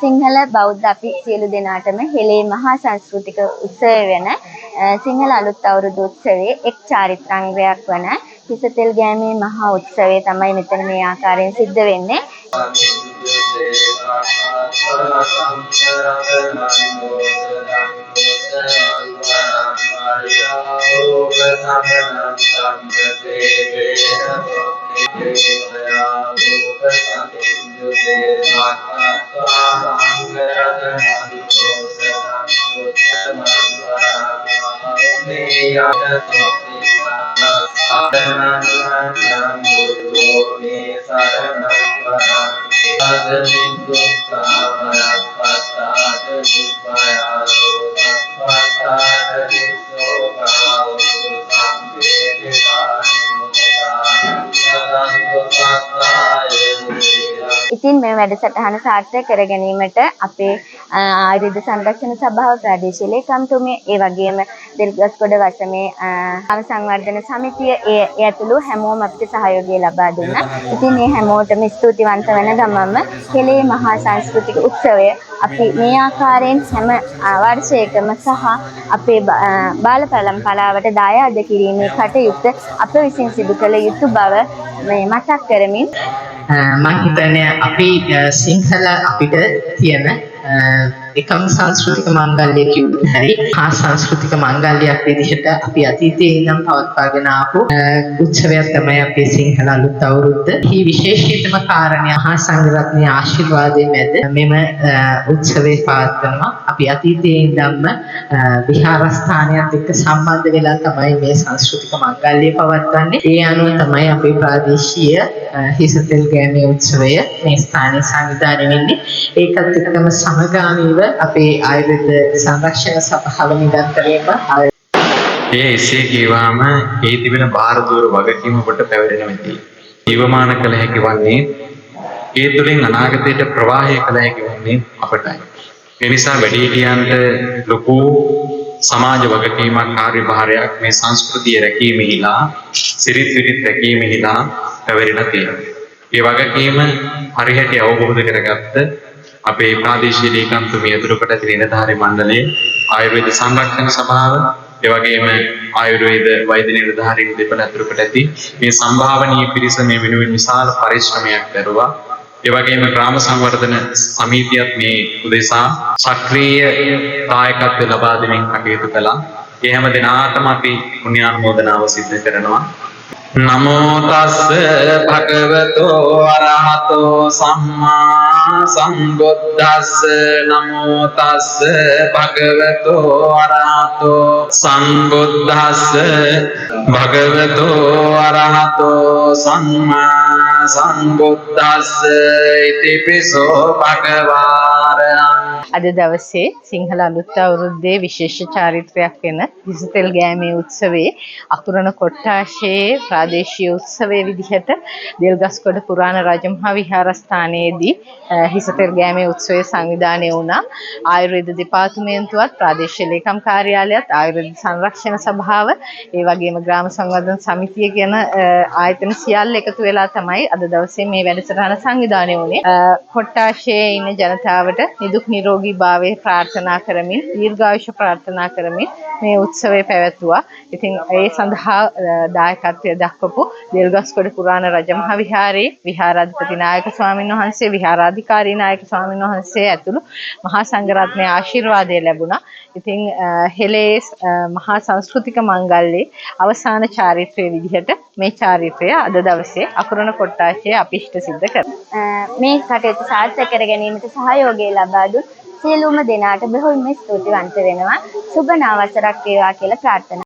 සිංහල බෞද්ධ අපි සියලු දෙනාටම හෙළේ මහා සංස්කෘතික උත්සවය වෙන සිංහල අලුත් අවුරුදු උත්සවයේ එක් චාරිත්‍රාංගයක් වන හිසතෙල් ගෑමේ මහා උත්සවය තමයි මෙතන මේ ආකාරයෙන් සිද්ධ වෙන්නේ. ඉතින් මේ වැඩසටහන සාර්ථක කර ගැනීමට අපේ ආයුර්වේද සංරක්ෂණ සභාව ප්‍රාදේශීය ලේකම්තුමිය ඒ වගේම දෙල්ගස්කොඩ වසමේ ආව සංවර්ධන සමිතිය ඒ ඇතුළු හැමෝම අපිට සහයෝගය ලබා දුන්නා. ඉතින් මේ හැමෝටම ස්තුතිවන්ත වෙන ගමන්ම හෙළේ මහා සංස්කෘතික උත්සවය අපි මේ ආකාරයෙන් හැම වර්ෂයකම සහ අපේ බාල පරම්පරාවට දායාද කිරීමේ කටයුත්ත අප විසින් සිදු කළ යුතු බව මේ මතක් කරමින් මම හිතන්නේ අපි සිංහල අපිට තියෙන එකම සංස්කෘතික මංගල්‍ය කියුවේ හරි ආ සංස්කෘතික මංගල්‍යයක් විදිහට අපි අතීතයේ ඉඳන් පවත්වාගෙන ආපු උත්සවයක් තමයි අපේ සිංහල අලුත් අවුරුද්ද. මේ විශේෂීතම කාරණය මහා සංඝරත්නයේ ආශිර්වාදයෙන් මැද මෙම උත්සවේ පවත්වනවා. අපි අතීතයේ ඉඳන්ම විහාරස්ථානයත් එක්ක සම්බන්ධ වෙලා තමයි මේ සංස්කෘතික මංගල්‍ය පවත්වන්නේ. ඒ අනුව තමයි අපේ ප්‍රාදේශීය හිසතෙල් ගෑමේ උත්සවය මේ ස්ථානයේ සංවිධානය වෙන්නේ. ඒකත් එක්කම සමගාමීව අපේ ආයුර්වේද සංරක්ෂණ සභාව නිරන්තරයෙන්ම එසේ කියවාම ඒ තිබෙන ಭಾರදූර වගකීම කොට පැවරෙන වෙති. ජීවමාන කළ හැකි වන්නේ ඒ තුළින් අනාගතයට ප්‍රවාහය කළ හැකි වන්නේ අපටයි. ඒ නිසා වැඩිහිටියන්ට ලොකු සමාජ වගකීමක් කාර්යභාරයක් මේ සංස්කෘතිය රැකීමෙහිලා සිරිත් විරිත් රැකීමෙහිලා පැවරෙලා තියෙනවා. ඒ වගකීම හරියට අවබෝධ කරගත්ත අපේ ප්‍රාදේශීය ලේකම්තුමිය ඇතුළු කොට නිලධාරී මණ්ඩලයේ ආයුර්වේද සංරක්ෂණ සභාව ඒ වගේම ආයුර්වේද වෛද්‍ය නිලධාරීන් දෙපළ ඇතුළු කොට ඇති මේ සම්භාවනීය පිරිස මේ වෙනුවෙන් විශාල පරිශ්‍රමයක් දරුවා. ඒ වගේම ග්‍රාම සංවර්ධන සමිතියත් මේ උදෙසා සක්‍රීය දායකත්වය ලබා දෙමින් කටයුතු කළා. ඒ හැම දිනාටම අපි පුණ්‍යානුමෝදනාව සිදු කරනවා. නමෝ තස්ස භගවතෝ අරහතෝ සම්මා සම්බුද්දස්ස නමෝ තස්ස භගවතෝ අරහතෝ සම්බුද්දස්ස භගවතෝ අරහතෝ සම්මා සම්බුද්දස්ස ඉතිපිසෝ භගවාරං. අද දවසේ සිංහල අලුත් අවුරුද්දේ විශේෂ චාරිත්‍රයක් වෙන හිසතෙල් ගෑමේ උත්සවයේ අකුරණ කොට්ටාශයේ ප්‍රාදේශීය උත්සවයේ විදිහට දෙල්ගස්කොඩ පුරාණ රජමහා විහාරස්ථානයේදී හිසතෙල් ගෑමේ උත්සවය සංවිධානය වුණා. ආයුර්වේද දෙපාර්තමේන්තුවත් ප්‍රාදේශීය ලේකම් කාර්යාලයත් ආයුර්වේද සංරක්ෂණ සභාව ඒ වගේම ග්‍රාම සංවර්ධන සමිතිය කියන ආයතන සියල්ල එකතු වෙලා තමයි අද දවසේ මේ වැඩසටහන සංවිධානය වුණේ. කොට්ටාශයේ ඉන්න ජනතාවට නිදුක් නිරෝගී භාවය ප්‍රාර්ථනා කරමින් දීර්ඝායුෂ ප්‍රාර්ථනා කරමින් මේ උත්සවය පැවැත්වුවා. ඉතින් ඒ සඳහා දායකත්වය දක්වපු දෙල්ගස්කොඩ පුරාණ රජමහා විහාරයේ විහාරාධිපති නායක ස්වාමීන් වහන්සේ විහාරාධිකාරී නායක ස්වාමීන් වහන්සේ ඇතුළු මහා සංඝරත්නයේ ආශිර්වාදය ලැබුණා. ඉතින් හෙළේ මහා සංස්කෘතික මංගල්‍යයේ අවසාන චාරිත්‍රයේ විදිහට මේ චාරිත්‍රය අද දවසේ අකුරණ කොට්ටාශයේ අපි ඉෂ්ට සිද්ධ කරනවා. මේ කටයුතු සාර්ථක කර ගැනීමට සහයෝගය ලබා දුන් සියලුම දෙනාට බොහොම ස්තුතිවන්ත වෙනවා. සුබ නව වසරක් වේවා කියලා ප්‍රාර්ථනා